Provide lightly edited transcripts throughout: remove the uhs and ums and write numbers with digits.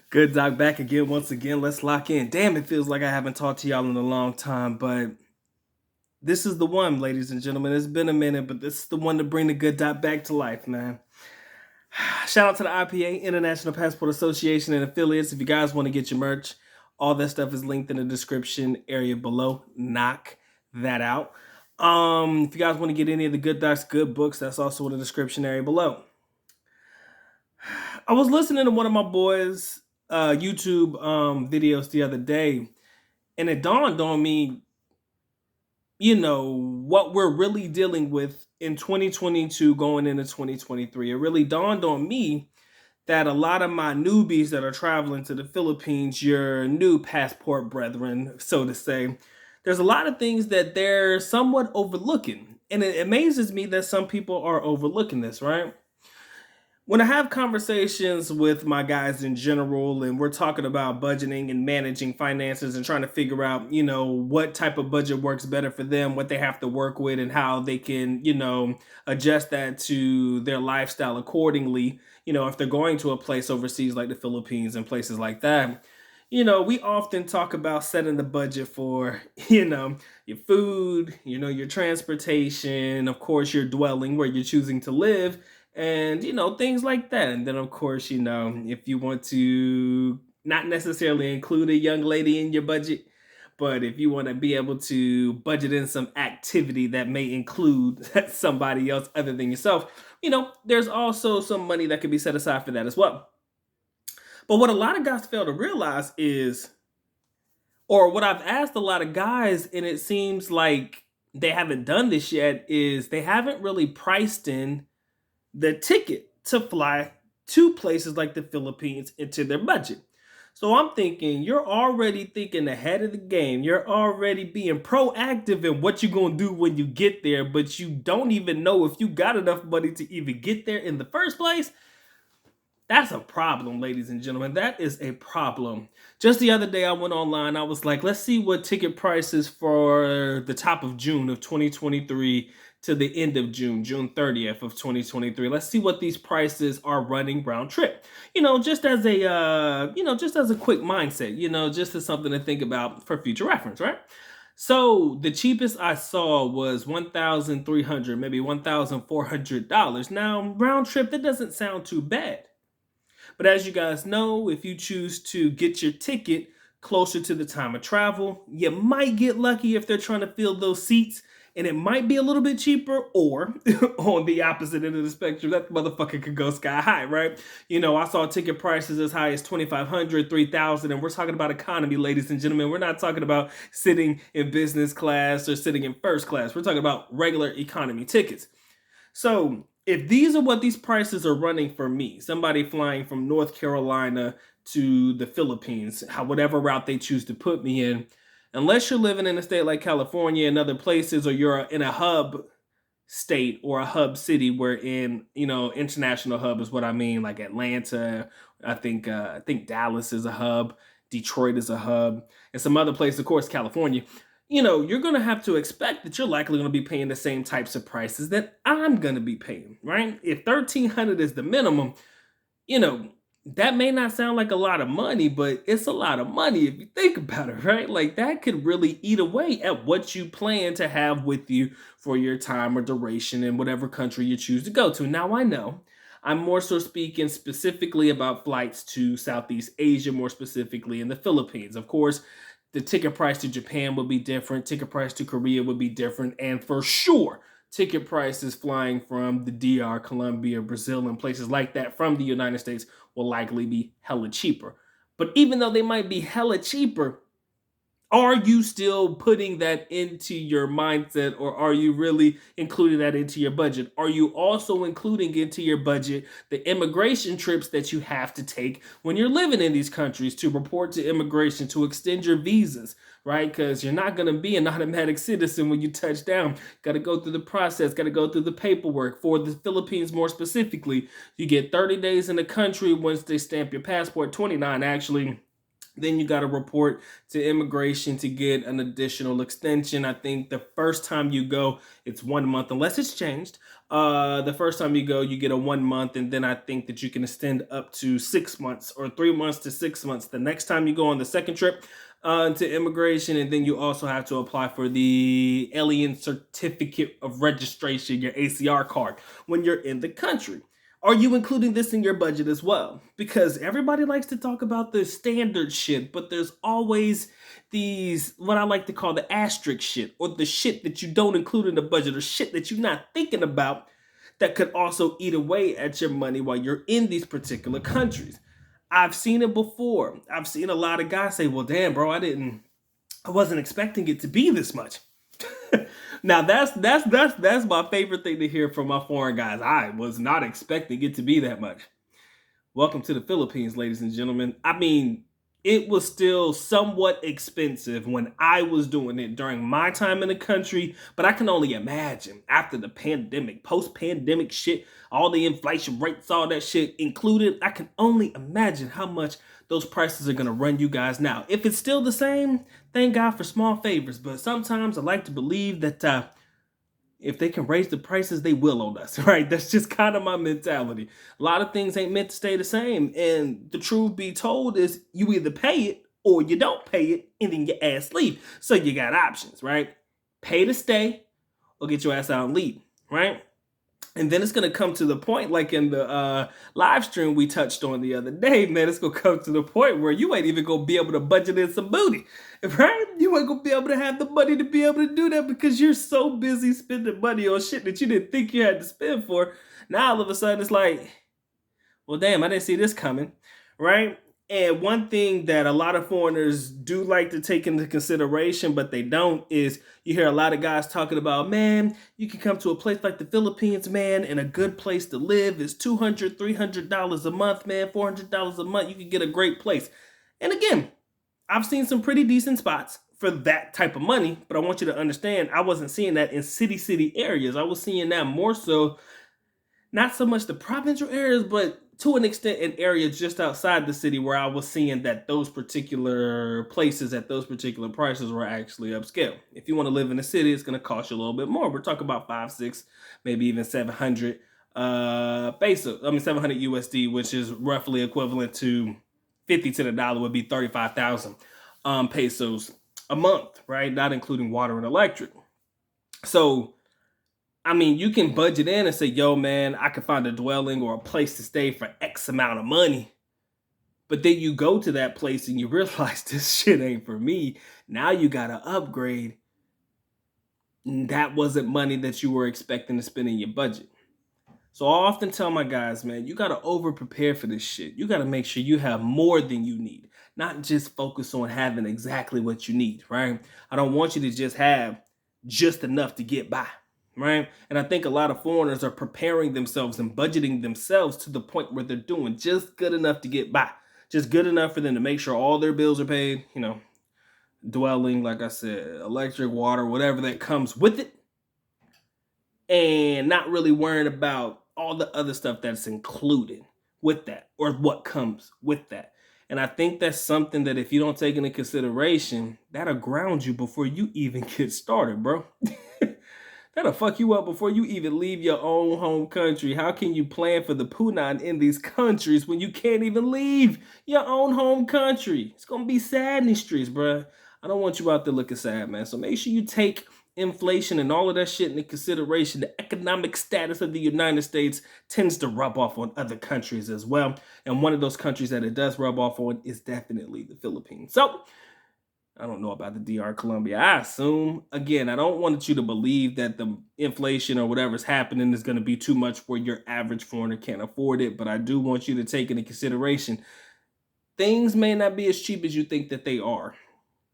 Good Doc back again once again. Let's lock in. Damn, it feels like I haven't talked to y'all in a long time, but this is the one, ladies and gentlemen. It's been a minute, but this is the one to bring the Good Doc back to life, man. Shout out to the IPA, International Passport Association, and affiliates. If you guys want to get your merch, all that stuff is linked in the description area below. Knock that out. If you guys want to get any of the Good Doc's good books, that's also in the description area below. I was listening to one of my boys' YouTube videos the other day, and it dawned on me, what we're really dealing with in 2022 going into 2023. It really dawned on me that a lot of my newbies that are traveling to the Philippines, your new passport brethren, so to say, there's a lot of things that they're somewhat overlooking. And it amazes me that some people are overlooking this, right? When I have conversations with my guys in general, and we're talking about budgeting and managing finances and trying to figure out, what type of budget works better for them, what they have to work with, and how they can, adjust that to their lifestyle accordingly, if they're going to a place overseas like the Philippines and places like that. We often talk about setting the budget for, your food, your transportation, of course, your dwelling where you're choosing to live, and things like that. And then of course, if you want to not necessarily include a young lady in your budget, but if you want to be able to budget in some activity that may include somebody else other than yourself, there's also some money that could be set aside for that as well. But what a lot of guys fail to realize is, or what I've asked a lot of guys, and it seems like they haven't done this yet, is they haven't really priced in the ticket to fly to places like the Philippines into their budget. So I'm thinking you're already thinking ahead of the game. You're already being proactive in what you're going to do when you get there, but you don't even know if you got enough money to even get there in the first place. That's a problem, ladies and gentlemen. That is a problem. Just the other day, I went online. I was like, let's see what ticket prices for the top of June of 2023 to the end of June 30th of 2023. Let's see what these prices are running round trip. Just as a quick mindset, just as something to think about for future reference, right? So the cheapest I saw was $1,300, maybe $1,400. Now, round trip, that doesn't sound too bad. But as you guys know, if you choose to get your ticket closer to the time of travel, you might get lucky if they're trying to fill those seats, and it might be a little bit cheaper, or on the opposite end of the spectrum, that motherfucker could go sky high, right? I saw ticket prices as high as $2,500, $3,000, and we're talking about economy, ladies and gentlemen. We're not talking about sitting in business class or sitting in first class. We're talking about regular economy tickets. So if these are what these prices are running for me, somebody flying from North Carolina to the Philippines, whatever route they choose to put me in, unless you're living in a state like California and other places, or you're in a hub state or a hub city where international hub is what I mean, like Atlanta, I think Dallas is a hub, Detroit is a hub, and some other places, of course, California. You're going to have to expect that you're likely going to be paying the same types of prices that I'm going to be paying, right? If $1,300 is the minimum, that may not sound like a lot of money, but it's a lot of money if you think about it, right? Like, that could really eat away at what you plan to have with you for your time or duration in whatever country you choose to go to. Now, I know I'm more so speaking specifically about flights to Southeast Asia, more specifically in the Philippines. Of course, the ticket price to Japan would be different. Ticket price to Korea would be different. And for sure, ticket prices flying from the DR, Colombia, Brazil, and places like that from the United States will likely be hella cheaper. But even though they might be hella cheaper, are you still putting that into your mindset, or are you really including that into your budget? Are you also including into your budget the immigration trips that you have to take when you're living in these countries to report to immigration, to extend your visas, right? Because you're not going to be an automatic citizen when you touch down. Got to go through the process, got to go through the paperwork. For the Philippines more specifically, you get 30 days in the country once they stamp your passport, 29 actually. Then you got to report to immigration to get an additional extension. I think the first time you go, it's 1 month, unless it's changed. The first time you go, you get a 1 month, and then I think that you can extend up to 6 months or 3 months to 6 months. The next time you go on the second trip to immigration, and then you also have to apply for the alien certificate of registration, your ACR card, when you're in the country. Are you including this in your budget as well? Because everybody likes to talk about the standard shit, but there's always these, what I like to call the asterisk shit, or the shit that you don't include in the budget, or shit that you're not thinking about that could also eat away at your money while you're in these particular countries. I've seen it before. I've seen a lot of guys say, well, damn, bro, I wasn't expecting it to be this much. Now that's my favorite thing to hear from my foreign guys. I was not expecting it to be that much. Welcome to the Philippines, ladies and gentlemen. I mean, it was still somewhat expensive when I was doing it during my time in the country, but I can only imagine after the pandemic, post-pandemic shit, all the inflation rates, all that shit included, I can only imagine how much those prices are going to run you guys now. If it's still the same, thank God for small favors, but sometimes I like to believe that if they can raise the prices, they will on us, right? That's just kind of my mentality. A lot of things ain't meant to stay the same. And the truth be told is you either pay it or you don't pay it and then your ass leave. So you got options, right? Pay to stay or get your ass out and leave, right? And then it's going to come to the point, like in the live stream we touched on the other day, man, it's going to come to the point where you ain't even going to be able to budget in some booty, right? You ain't going to be able to have the money to be able to do that because you're so busy spending money on shit that you didn't think you had to spend for. Now, all of a sudden, it's like, well, damn, I didn't see this coming, right? And one thing that a lot of foreigners do like to take into consideration, but they don't, is you hear a lot of guys talking about, man, you can come to a place like the Philippines, man, and a good place to live is $200, $300 a month, man, $400 a month. You can get a great place. And again, I've seen some pretty decent spots for that type of money, but I want you to understand, I wasn't seeing that in city areas. I was seeing that more so, not so much the provincial areas, but to an extent in areas just outside the city where I was seeing that those particular places at those particular prices were actually upscale. If you want to live in the city, it's going to cost you a little bit more. We're talking about 5, 6, maybe even 700 pesos. 700 USD, which is roughly equivalent to 50 to the dollar would be 35,000 pesos a month, right? Not including water and electric. So I mean, you can budget in and say, yo, man, I can find a dwelling or a place to stay for X amount of money. But then you go to that place and you realize this shit ain't for me. Now you got to upgrade. That wasn't money that you were expecting to spend in your budget. So I often tell my guys, man, you got to over prepare for this shit. You got to make sure you have more than you need, not just focus on having exactly what you need, right? I don't want you to just have just enough to get by. Right? And I think a lot of foreigners are preparing themselves and budgeting themselves to the point where they're doing just good enough to get by. Just good enough for them to make sure all their bills are paid, dwelling, like I said, electric, water, whatever that comes with it. And not really worrying about all the other stuff that's included with that or what comes with that. And I think that's something that if you don't take into consideration, that'll ground you before you even get started, bro. That'll fuck you up before you even leave your own home country. How can you plan for the Punan in these countries when you can't even leave your own home country? It's going to be sad in these streets, bro. I don't want you out there looking sad, man. So make sure you take inflation and all of that shit into consideration. The economic status of the United States tends to rub off on other countries as well. And one of those countries that it does rub off on is definitely the Philippines. So I don't know about the DR Colombia. I assume, again, I don't want you to believe that the inflation or whatever's happening is going to be too much where your average foreigner can't afford it. But I do want you to take into consideration things may not be as cheap as you think that they are.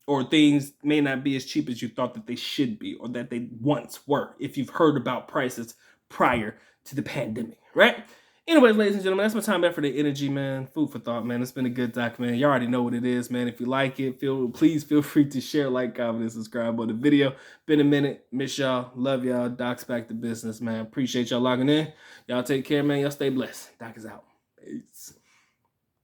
Or things may not be as cheap as you thought that they should be or that they once were, if you've heard about prices prior to the pandemic, right? Anyways, ladies and gentlemen, that's my time, effort, and energy, man. Food for thought, man. It's been a good doc, man. You already know what it is, man. If you like it, please feel free to share, like, comment, and subscribe on the video. Been a minute. Miss y'all. Love y'all. Doc's back to business, man. Appreciate y'all logging in. Y'all take care, man. Y'all stay blessed. Doc is out. Peace.